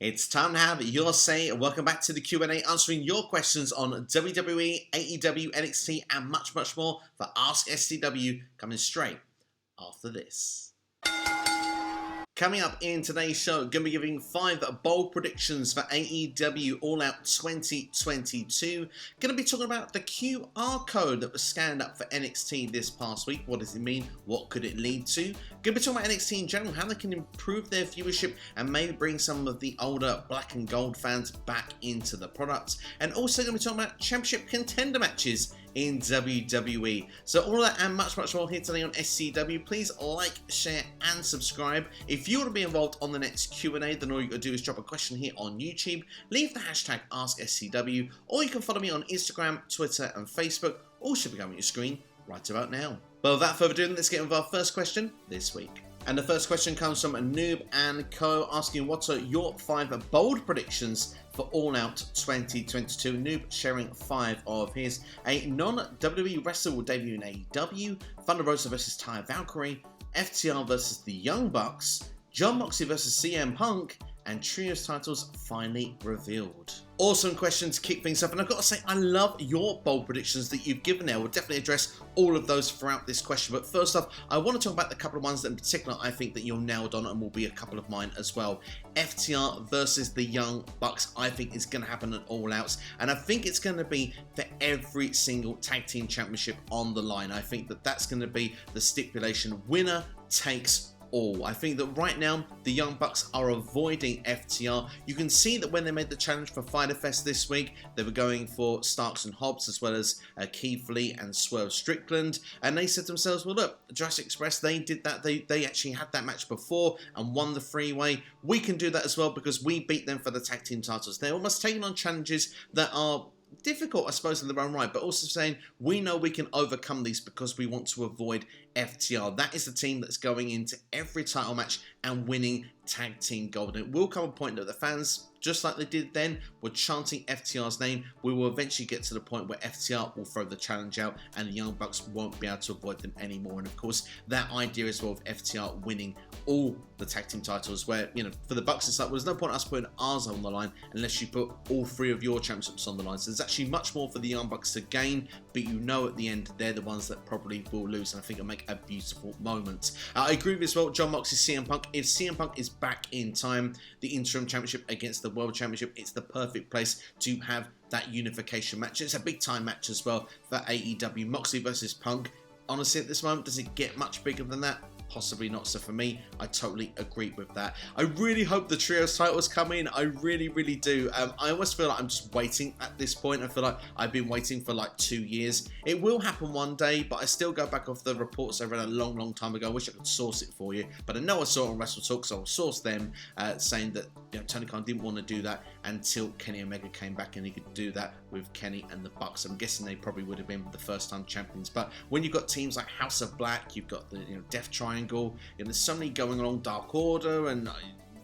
It's time to have your say. Welcome back to the Q&A, answering your questions on WWE, AEW, NXT, and much, much more for AskSCW, coming straight after this. Coming up in today's show, going to be giving 5 bold predictions for AEW All Out 2022. Going to be talking about the QR code that was scanned up for NXT this past week. What does it mean? What could it lead to? Going to be talking about NXT in general, how they can improve their viewership and maybe bring some of the older black and gold fans back into the product. And also going to be talking about championship contender matches in WWE. So all that and much, much more here today on SCW. Please like, share, and subscribe. If you want to be involved on the next Q&A, then all you got to do is drop a question here on YouTube, leave the hashtag AskSCW, or you can follow me on Instagram, Twitter, and Facebook. All should be coming on your screen right about now. But without further ado, let's get into our first question this week. And the first question comes from Noob and Co, asking what are your 5 bold predictions for All Out 2022. Noob sharing 5 of his. A non-WWE wrestler will debut in AEW, Thunder Rosa vs Taya Valkyrie, FTR vs the Young Bucks, Jon Moxley vs CM Punk, and Trios titles finally revealed. Awesome question to kick things off, and I've got to say, I love your bold predictions that you've given there. We'll definitely address all of those throughout this question, but first off, I want to talk about the couple of ones that in particular I think that you're nailed on and will be a couple of mine as well. FTR versus the Young Bucks, I think is going to happen at All Outs, and I think it's going to be for every single tag team championship on the line. I think that that's going to be the stipulation. Winner takes all. I think that right now the Young Bucks are avoiding FTR. You can see that when they made the challenge for Fyter Fest this week, they were going for Starks and Hobbs as well as Keith Lee and Swerve Strickland, and they said to themselves, well look, Jurassic Express, they did that, they actually had that match before and won the freeway. We can do that as well because we beat them for the tag team titles. They're almost taking on challenges that are difficult, I suppose, in their own right, but also saying we know we can overcome these because we want to avoid FTR. That is the team that's going into every title match and winning tag team gold. And it will come a point that the fans, just like they did then, were chanting FTR's name. We will eventually get to the point where FTR will throw the challenge out and the Young Bucks won't be able to avoid them anymore. And of course, that idea as well of FTR winning all the tag team titles, where, you know, for the Bucks it's like, well, there's no point us putting ours on the line unless you put all 3 of your championships on the line. So there's actually much more for the Young Bucks to gain, but you know at the end they're the ones that probably will lose, and I think it'll make a beautiful moment. I agree with you as well, Jon Moxley, CM Punk. If CM Punk is back in time, the interim championship against the world championship, it's the perfect place to have that unification match. It's a big time match as well for AEW. Moxley versus Punk. Honestly, at this moment, does it get much bigger than that? Possibly not. So for me, I totally agree with that. I really hope the trios titles come in. I really, really do. I almost feel like I'm just waiting at this point. I feel like I've been waiting for like 2 years. It will happen one day, but I still go back off the reports I read a long, long time ago. I wish I could source it for you, but I know I saw it on Wrestle Talk, so I'll source them saying that, you know, Tony Khan didn't want to do that until Kenny Omega came back and he could do that with Kenny and the Bucks. I'm guessing they probably would have been the first time champions, but when you've got teams like House of Black, you've got the Death Triangle, there's so many going along, Dark Order and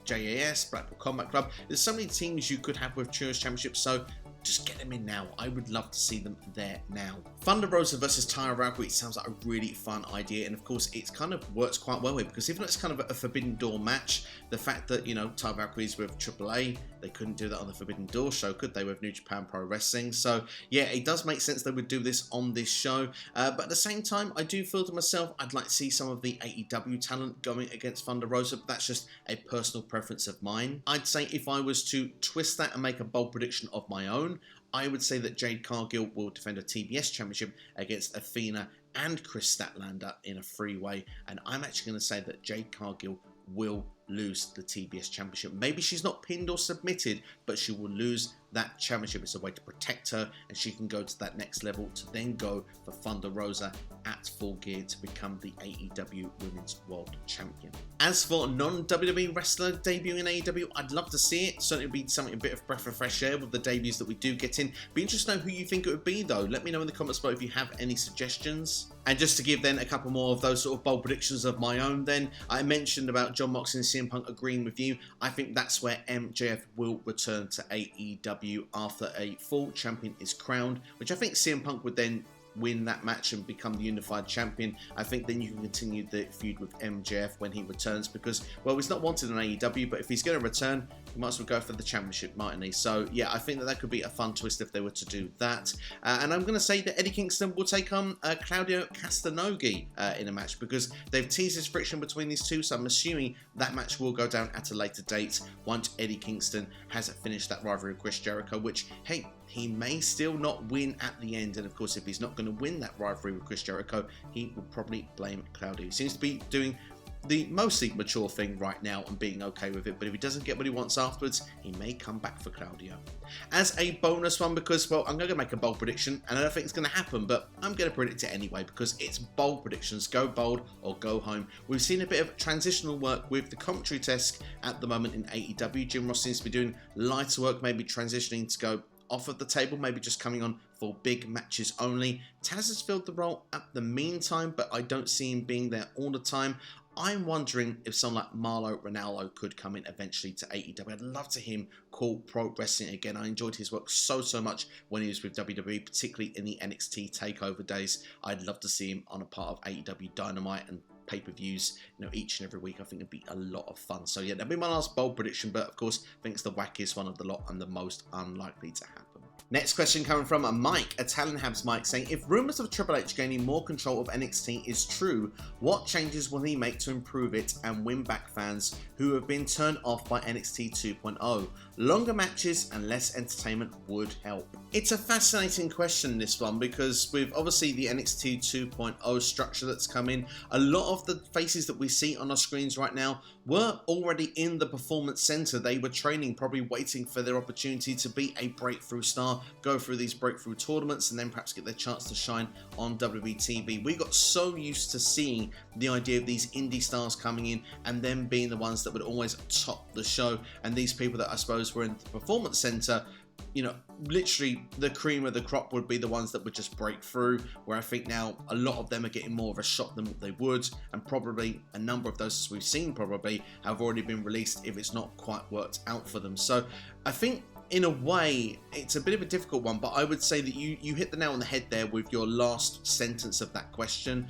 JAS, Blackpool Combat Club. There's so many teams you could have with Trios Championships, so just get them in now. I would love to see them there now. Thunder Rosa versus Taya Valkyrie sounds like a really fun idea, and of course it kind of works quite well here, because even though it's kind of a Forbidden Door match, the fact that, you know, Taya Valkyrie's with AAA, they couldn't do that on the Forbidden Door show, could they, with New Japan Pro Wrestling? So yeah, it does make sense they would do this on this show, but at the same time, I do feel to myself, I'd like to see some of the AEW talent going against Thunder Rosa, but that's just a personal preference of mine. I'd say if I was to twist that and make a bold prediction of my own, I would say that Jade Cargill will defend a TBS championship against Athena and Chris Statlander in a freeway, and I'm actually going to say that Jade Cargill will lose the TBS championship. Maybe she's not pinned or submitted, but she will lose that championship. It's a way to protect her, and she can go to that next level to then go for Thunder Rosa at Full Gear to become the AEW Women's World Champion. As for non-WWE wrestler debuting in AEW, I'd love to see it. Certainly be something, a bit of breath of fresh air with the debuts that we do get in. Be interested to know who you think it would be though. Let me know in the comments below if you have any suggestions. And just to give then a couple more of those sort of bold predictions of my own then, I mentioned about Jon Moxley and CM Punk agreeing with you. I think that's where MJF will return to AEW after a full champion is crowned, which I think CM Punk would then win that match and become the unified champion, I think then you can continue the feud with MJF when he returns, because, well, he's not wanted on AEW, but if he's going to return, he might as well go for the championship, mightn't he? So, yeah, I think that could be a fun twist if they were to do that. And I'm going to say that Eddie Kingston will take on Claudio Castagnoli in a match, because they've teased this friction between these two, so I'm assuming that match will go down at a later date once Eddie Kingston has finished that rivalry with Chris Jericho, which, hey, he may still not win at the end. And of course, if he's not going to win that rivalry with Chris Jericho, he will probably blame Claudio. He seems to be doing the mostly mature thing right now and being okay with it, but if he doesn't get what he wants afterwards, he may come back for Claudio. As a bonus one, because, well, I'm going to make a bold prediction, and I don't think it's going to happen, but I'm going to predict it anyway, because it's bold predictions. Go bold or go home. We've seen a bit of transitional work with the commentary desk at the moment in AEW. Jim Ross seems to be doing lighter work, maybe transitioning to go off of the table, maybe just coming on for big matches only. Taz has filled the role at the meantime, but I don't see him being there all the time. I'm wondering if someone like Marlo Ronaldo could come in eventually to AEW. I'd love to hear him call pro wrestling again. I enjoyed his work so much when he was with WWE, particularly in the NXT TakeOver days. I'd love to see him on a part of AEW Dynamite and pay-per-views, each and every week. I think it'd be a lot of fun. So yeah, that'd be my last bold prediction, but of course, I think it's the wackiest one of the lot and the most unlikely to happen. Next question coming from Mike, Italian Habs Mike, saying, if rumours of Triple H gaining more control of NXT is true, what changes will he make to improve it and win back fans who have been turned off by NXT 2.0? Longer matches and less entertainment would help. It's a fascinating question, this one, because with obviously the NXT 2.0 structure that's come in, a lot of the faces that we see on our screens right now were already in the Performance Center. They were training, probably waiting for their opportunity to be a breakthrough star, go through these breakthrough tournaments, and then perhaps get their chance to shine on WWE TV. We got so used to seeing the idea of these indie stars coming in and them being the ones that would always top the show, and these people that I suppose were in the Performance Center, literally the cream of the crop would be the ones that would just break through, where I think now a lot of them are getting more of a shot than what they would, and probably a number of those, as we've seen, probably have already been released if it's not quite worked out for them. So I think in a way, it's a bit of a difficult one, but I would say that you hit the nail on the head there with your last sentence of that question.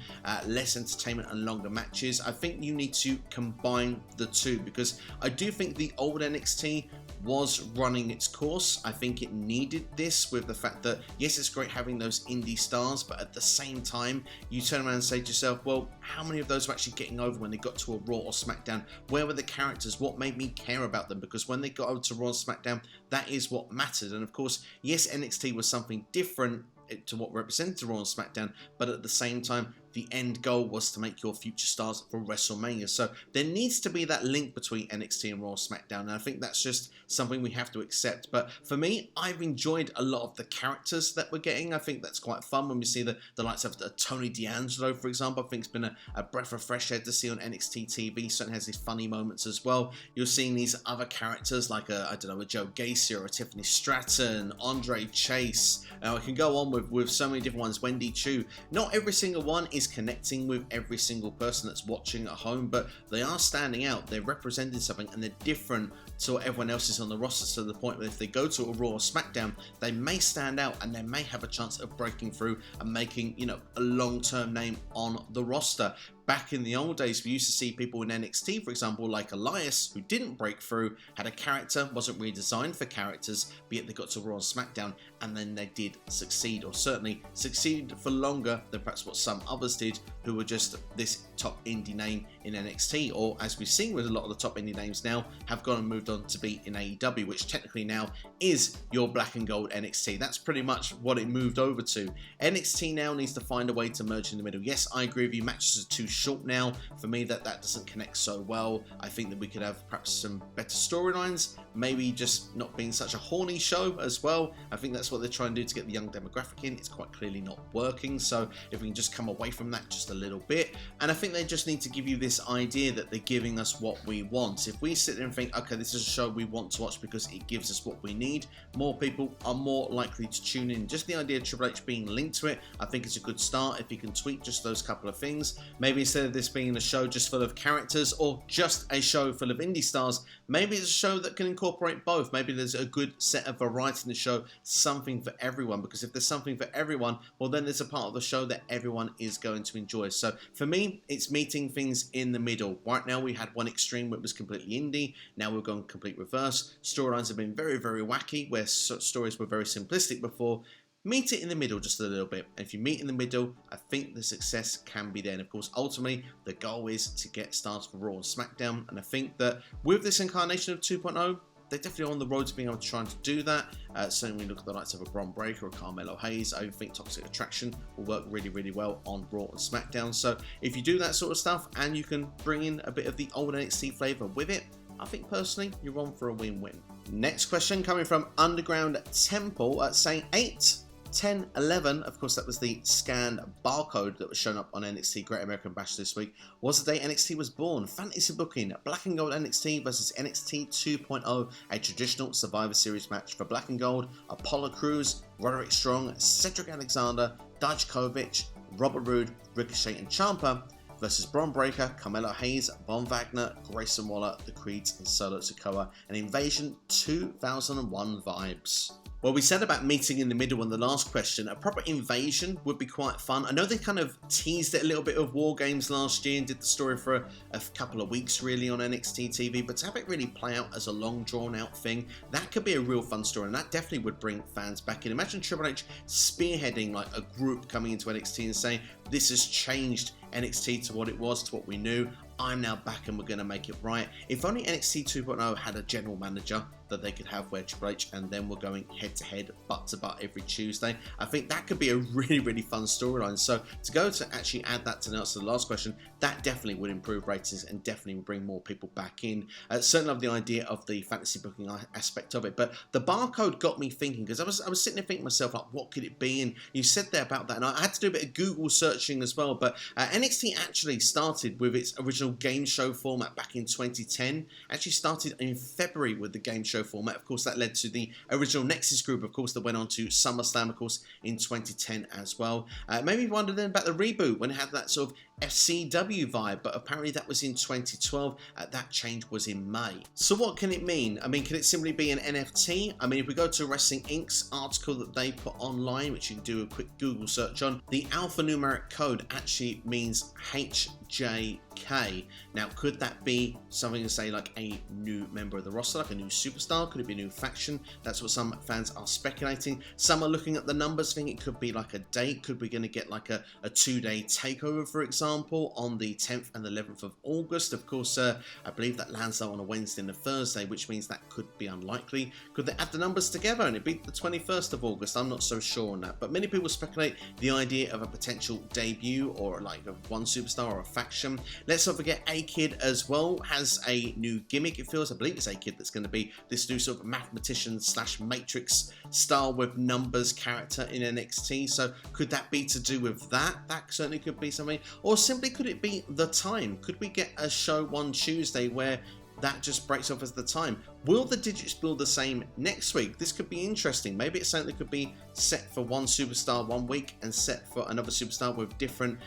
Less entertainment and longer matches. I think you need to combine the two, because I do think the old NXT was running its course. I think it needed this, with the fact that, yes, it's great having those indie stars, but at the same time, you turn around and say to yourself, well, how many of those were actually getting over when they got to a Raw or SmackDown? Where were the characters? What made me care about them? Because when they got over to Raw and SmackDown, that is what mattered. And of course, yes, NXT was something different to what represented Raw and SmackDown, but at the same time, the end goal was to make your future stars for WrestleMania. So there needs to be that link between NXT and Raw and SmackDown, and I think that's just something we have to accept. But for me, I've enjoyed a lot of the characters that we're getting. I think that's quite fun when we see the likes of Tony D'Angelo, for example. I think it's been a breath of fresh air to see on NXT TV. Certainly has these funny moments as well. You're seeing these other characters like a Joe Gacy or a Tiffany Stratton, Andre Chase. I can go on with so many different ones. Wendy Chu. Not every single one is connecting with every single person that's watching at home, but they are standing out. They're representing something, and they're different to what everyone else is on the roster, to the point where if they go to a Raw or SmackDown, they may stand out and they may have a chance of breaking through and making, a long-term name on the roster. Back in the old days, we used to see people in NXT, for example, like Elias, who didn't break through, had a character, wasn't really designed for characters, but yet they got to Raw and SmackDown, and then they did succeed, or certainly succeeded for longer than perhaps what some others did, who were just this top indie name in NXT, or as we've seen with a lot of the top indie names now, have gone and moved on to be in AEW, which technically now is your black and gold NXT. That's pretty much what it moved over to. NXT now needs to find a way to merge in the middle. Yes, I agree with you, matches are too short now. For me, that doesn't connect so well. I think that we could have perhaps some better storylines, maybe just not being such a horny show as well. I think that's what they're trying to do to get the young demographic in. It's quite clearly not working, so if we can just come away from that just a little bit. And I think they just need to give you this idea that they're giving us what we want. If we sit there and think, okay, this is a show we want to watch because it gives us what we need, more people are more likely to tune in. Just the idea of Triple H being linked to it, I think is a good start. If you can tweak just those couple of things, maybe instead of this being a show just full of characters or just a show full of indie stars, maybe it's a show that can incorporate both. Maybe there's a good set of variety in the show, something for everyone, because if there's something for everyone, well, then there's a part of the show that everyone is going to enjoy. So for me, it's meeting things in the middle. Right now we had one extreme where it was completely indie, now we're going complete reverse. Storylines have been very, very wacky, where stories were very simplistic before. Meet it in the middle just a little bit. And if you meet in the middle, I think the success can be there. And of course, ultimately, the goal is to get stars for Raw and SmackDown. And I think that with this incarnation of 2.0, they're definitely on the road to being able to try and do that. Certainly, when you look at the likes of a Bron Breakker or Carmelo Hayes, I think Toxic Attraction will work really, really well on Raw and SmackDown. So if you do that sort of stuff and you can bring in a bit of the old NXT flavour with it, I think personally, you're on for a win-win. Next question coming from Underground Temple saying 8, 10, 11, of course that was the scanned barcode that was shown up on NXT Great American Bash this week, was the day NXT was born. Fantasy booking, Black and Gold NXT versus NXT 2.0, a traditional Survivor Series match for Black and Gold, Apollo Crews, Roderick Strong, Cedric Alexander, Dijakovic, Robert Roode, Ricochet and Ciampa, versus Bron Breakker, Carmelo Hayes, Von Wagner, Grayson Waller, The Creeds and Solo Sikoa, an Invasion 2001 vibes. Well, we said about meeting in the middle on the last question. A proper invasion would be quite fun. I know they kind of teased it a little bit of War Games last year and did the story for a couple of weeks really on NXT TV, but to have it really play out as a long drawn out thing, that could be a real fun story, and that definitely would bring fans back in. Imagine Triple H spearheading like a group coming into NXT and saying, this has changed NXT to what it was, to what we knew. I'm now back and we're going to make it right. If only NXT 2.0 had a general manager that they could have where Triple H and then we're going head to head, butt to butt every Tuesday. I think that could be a really, really fun storyline. So to go to actually add that to the answer to the last question, that definitely would improve ratings and definitely would bring more people back in. Certainly love the idea of the fantasy booking aspect of it, but the barcode got me thinking, because I was sitting there thinking to myself, like, what could it be? And you said there about that, and I had to do a bit of Google searching as well, but NXT actually started with its original game show format back in 2010. Actually started in February with the game show format. Of course, that led to the original Nexus group, of course, that went on to SummerSlam, of course, in 2010 as well. Maybe wondered then about the reboot when it had that sort of FCW vibe, but apparently that was in 2012. That change was in May. So what can it mean? I mean, can it simply be an NFT? I mean, if we go to Wrestling Inc.'s article that they put online, which you can do a quick Google search on, the alphanumeric code actually means HJK. Now, could that be something to say like a new member of the roster, like a new superstar? Could it be a new faction? That's what some fans are speculating. Some are looking at the numbers, thinking it could be like a date. Could we going to get like a 2-day takeover, for example, on the 10th and 11th of August? Of course, I believe that lands out on a Wednesday and a Thursday, which means that could be unlikely. Could they add the numbers together and it be the 21st of August? I'm not so sure on that, but many people speculate the idea of a potential debut or like a one superstar or a faction. Let's not forget A-Kid as well has a new gimmick, it feels. I believe it's A-Kid that's going to be this new sort of mathematician / Matrix style with numbers character in NXT. So could that be to do with that? That certainly could be something. Or simply could it be the time? Could we get a show one Tuesday where that just breaks off as the time? Will the digits build the same next week? This could be interesting. Maybe it's something that could be set for one superstar one week and set for another superstar with different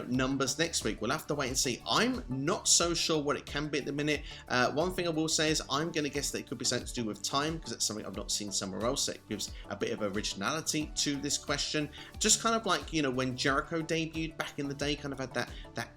numbers next week. We'll have to wait and see. I'm not so sure what it can be at the minute. One thing I will say is I'm going to guess that it could be something to do with time, because it's something I've not seen somewhere else. It gives a bit of originality to this question. Just kind of like, when Jericho debuted back in the day, kind of had that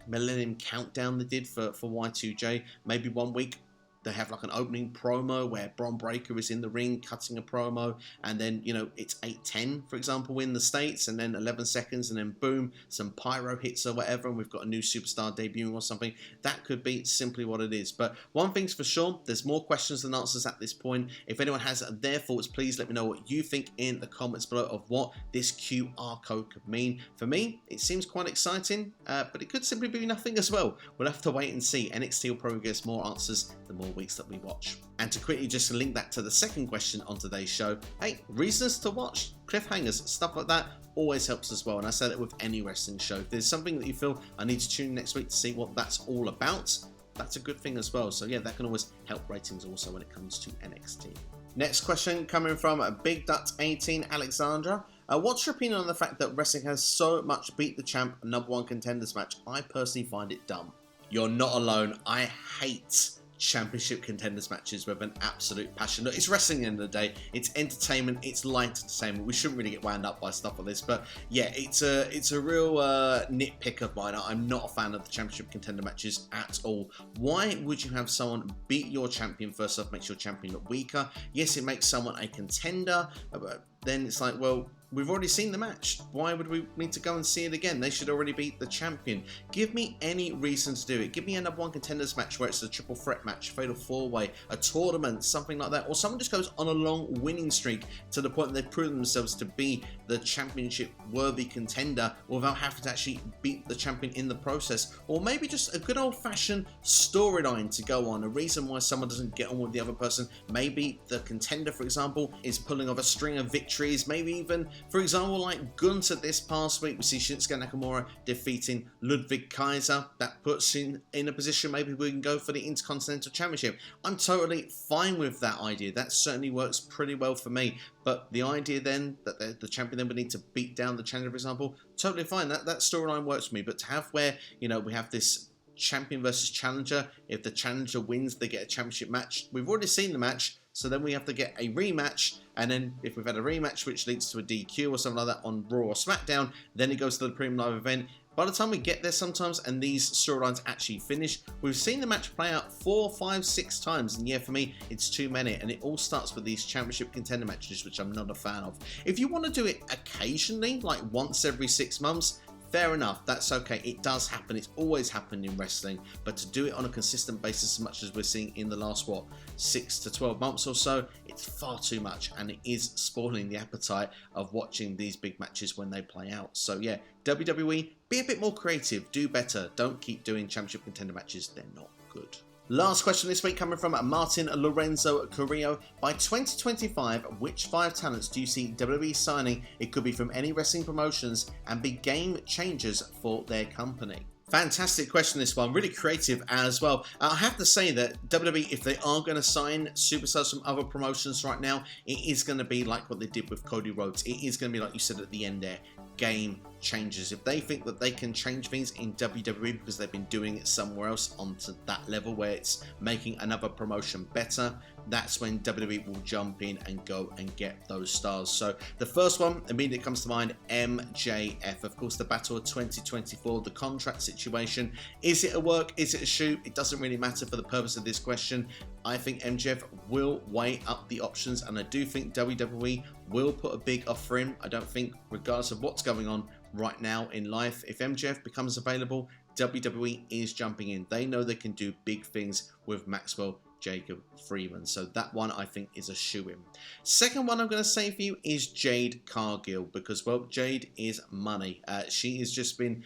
Millennium Countdown they did for Y2J. Maybe one week they have like an opening promo where Bron Breakker is in the ring cutting a promo, and then it's 8:10 for example in the States, and then 11 seconds, and then boom, some pyro hits or whatever, and we've got a new superstar debuting or something. That could be simply what it is. But one thing's for sure, there's more questions than answers at this point. If anyone has their thoughts, please let me know what you think in the comments below of what this QR code could mean. For me, it seems quite exciting, but it could simply be nothing as well. We'll have to wait and see. NXT will probably give us more answers the more weeks that we watch. And to quickly just link that to the second question on today's show, hey, reasons to watch, cliffhangers, stuff like that always helps as well. And I say that with any wrestling show. If there's something that you feel I need to tune in next week to see what that's all about, that's a good thing as well. So yeah, that can always help ratings also when it comes to NXT. Next question coming from Big Dut 18 Alexandra. What's your opinion on the fact that wrestling has so much beat the champ #1 contenders match? I personally find it dumb. You're not alone. I hate championship contenders matches with an absolute passion. Look, it's wrestling at the end of the day. It's entertainment. It's light entertainment. We shouldn't really get wound up by stuff like this, but yeah, it's a real nitpick of mine. I'm not a fan of the championship contender matches at all. Why would you have someone beat your champion? First off, makes your champion look weaker. Yes, it makes someone a contender, but then it's like, well, we've already seen the match. Why would we need to go and see it again? They should already beat the champion. Give me any reason to do it. Give me a #1 contenders match where it's a triple threat match, fatal 4-way, a tournament, something like that. Or someone just goes on a long winning streak to the point that they've proven themselves to be the championship worthy contender without having to actually beat the champion in the process. Or maybe just a good old fashioned storyline to go on. A reason why someone doesn't get on with the other person. Maybe the contender, for example, is pulling off a string of victories. Maybe even, for example, like Gunther this past week, we see Shinsuke Nakamura defeating Ludwig Kaiser. That puts in a position maybe we can go for the Intercontinental Championship. I'm totally fine with that idea. That certainly works pretty well for me. But the idea then that the champion then would need to beat down the challenger, for example, totally fine. That storyline works for me. But to have where, you know, we have this champion versus challenger, if the challenger wins, they get a championship match. We've already seen the match. So then we have to get a rematch, and then if we've had a rematch which leads to a DQ or something like that on Raw or SmackDown, then it goes to the Premium Live event. By the time we get there sometimes and these storylines actually finish, we've seen the match play out 4, 5, 6 times, and yeah, for me, it's too many, and it all starts with these championship contender matches, which I'm not a fan of. If you want to do it occasionally, like once every 6 months, fair enough, that's okay. It does happen. It's always happened in wrestling. But to do it on a consistent basis as much as we're seeing in the last, 6 to 12 months or so, it's far too much. And it is spoiling the appetite of watching these big matches when they play out. So yeah, WWE, be a bit more creative. Do better. Don't keep doing championship contender matches. They're not good. Last question this week coming from Martin Lorenzo Carrillo. By 2025, which 5 talents do you see WWE signing? It could be from any wrestling promotions and be game changers for their company. Fantastic question, this one. Really creative as well. I have to say that WWE, if they are going to sign superstars from other promotions right now, it is going to be like what they did with Cody Rhodes. It is going to be like you said at the end there, game changers. If they think that they can change things in WWE because they've been doing it somewhere else onto that level where it's making another promotion better, that's when WWE will jump in and go and get those stars. So the first one immediately comes to mind, MJF. Of course, the battle of 2024, the contract situation. Is it a work? Is it a shoot? It doesn't really matter for the purpose of this question. I think MJF will weigh up the options, and I do think WWE will put a big offer for him. I don't think, regardless of what's going on right now in life, if MJF becomes available, WWE is jumping in. They know they can do big things with Maxwell Jacob Freeman. So that one I think is a shoo-in. Second one I'm going to say for you is Jade Cargill, because, well, Jade is money. She has just been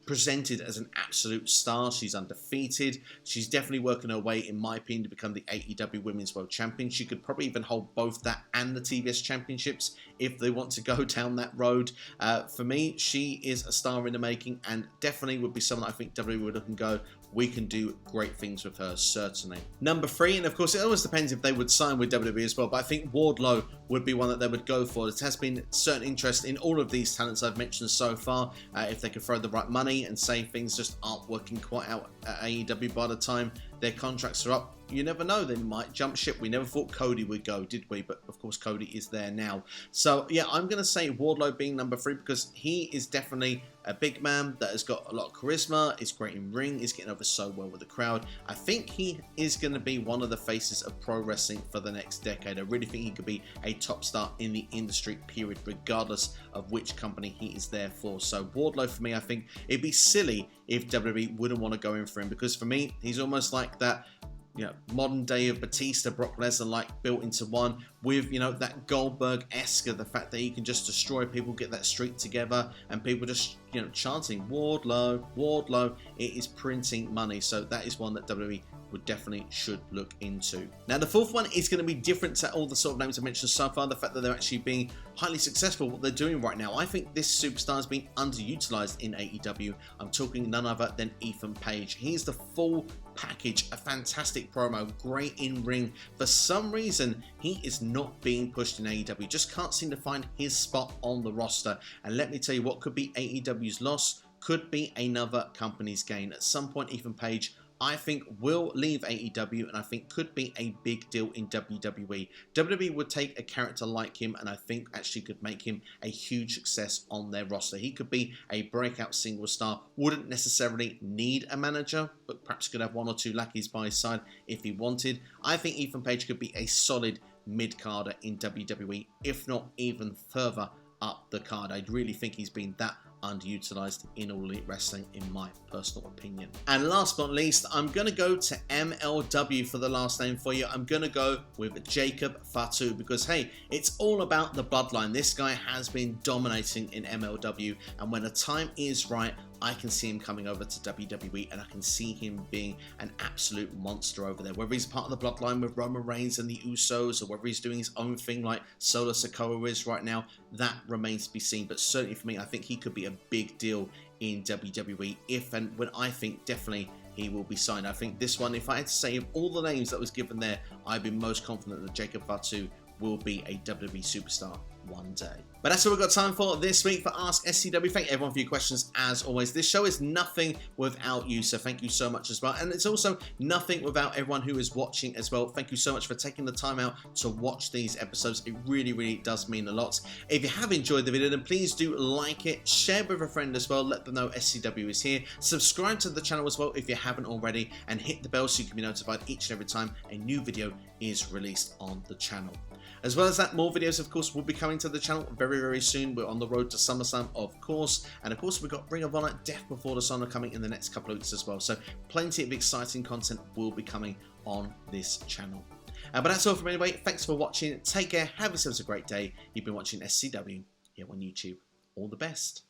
presented as an absolute star. She's undefeated. She's definitely working her way, in my opinion, to become the AEW Women's World Champion. She could probably even hold both that and the TBS Championships if they want to go down that road. For me, she is a star in the making and definitely would be someone I think WWE would look and go, we can do great things with her, certainly. Number 3, and of course it always depends if they would sign with WWE as well, but I think Wardlow would be one that they would go for. There has been certain interest in all of these talents I've mentioned so far. If they could throw the right money and say things just aren't working quite out at AEW by the time their contracts are up, you never know, they might jump ship. We never thought Cody would go, did we? But of course Cody is there now. So yeah, I'm going to say Wardlow being number 3 because he is definitely a big man that has got a lot of charisma, is great in ring, is getting over so well with the crowd. I think he is going to be one of the faces of pro wrestling for the next decade. I really think he could be a top star in the industry, period, regardless of which company he is there for. So Wardlow for me, I think it'd be silly if WWE wouldn't want to go in for him, because for me, he's almost like that, you know, modern day of Batista, Brock Lesnar, like built into one with, you know, that Goldberg-esque, the fact that he can just destroy people, get that streak together, and people just, you know, chanting Wardlow, Wardlow. It is printing money, so that is one that WWE would definitely should look into. Now the 4th one is going to be different to all the sort of names I mentioned so far. The fact that they're actually being highly successful what they're doing right now. I think this superstar is being underutilized in AEW. I'm talking none other than Ethan Page. He's the full package, a fantastic promo, great in ring. For some reason, he is not being pushed in AEW. Just can't seem to find his spot on the roster. And let me tell you, what could be AEW's loss could be another company's gain. At some point, Ethan Page, I think, will leave AEW, and I think could be a big deal in WWE. WWE would take a character like him, and I think actually could make him a huge success on their roster. He could be a breakout single star, wouldn't necessarily need a manager, but perhaps could have one or two lackeys by his side if he wanted. I think Ethan Page could be a solid mid-carder in WWE, if not even further up the card. I really think he's been that underutilized in All Elite Wrestling, in my personal opinion. And last but not least, I'm going to go to MLW for the last name for you. I'm going to go with Jacob Fatu because, hey, it's all about the bloodline. This guy has been dominating in MLW, and when the time is right, I can see him coming over to WWE, and I can see him being an absolute monster over there. Whether he's part of the bloodline with Roman Reigns and the Usos, or whether he's doing his own thing like Solo Sikoa is right now, that remains to be seen. But certainly for me, I think he could be a big deal in WWE if and when I think definitely he will be signed. I think this one, if I had to say of all the names that was given there, I'd be most confident that Jacob Fatu will be a WWE superstar one day. But that's all we've got time for this week for AskSCW. Thank everyone for your questions as always. This show is nothing without you, so thank you so much as well. And it's also nothing without everyone who is watching as well. Thank you so much for taking the time out to watch these episodes. It really, really does mean a lot. If you have enjoyed the video, then please do like it, share with a friend as well, let them know SCW is here. Subscribe to the channel as well if you haven't already, and hit the bell so you can be notified each and every time a new video is released on the channel. As well as that, more videos, of course, will be coming to the channel very, very soon. We're on the road to SummerSlam, of course. And, of course, we've got Ring of Honor, Death Before Dishonor coming in the next couple of weeks as well. So, plenty of exciting content will be coming on this channel. But that's all from me anyway. Thanks for watching. Take care. Have yourselves a great day. You've been watching SCW here on YouTube. All the best.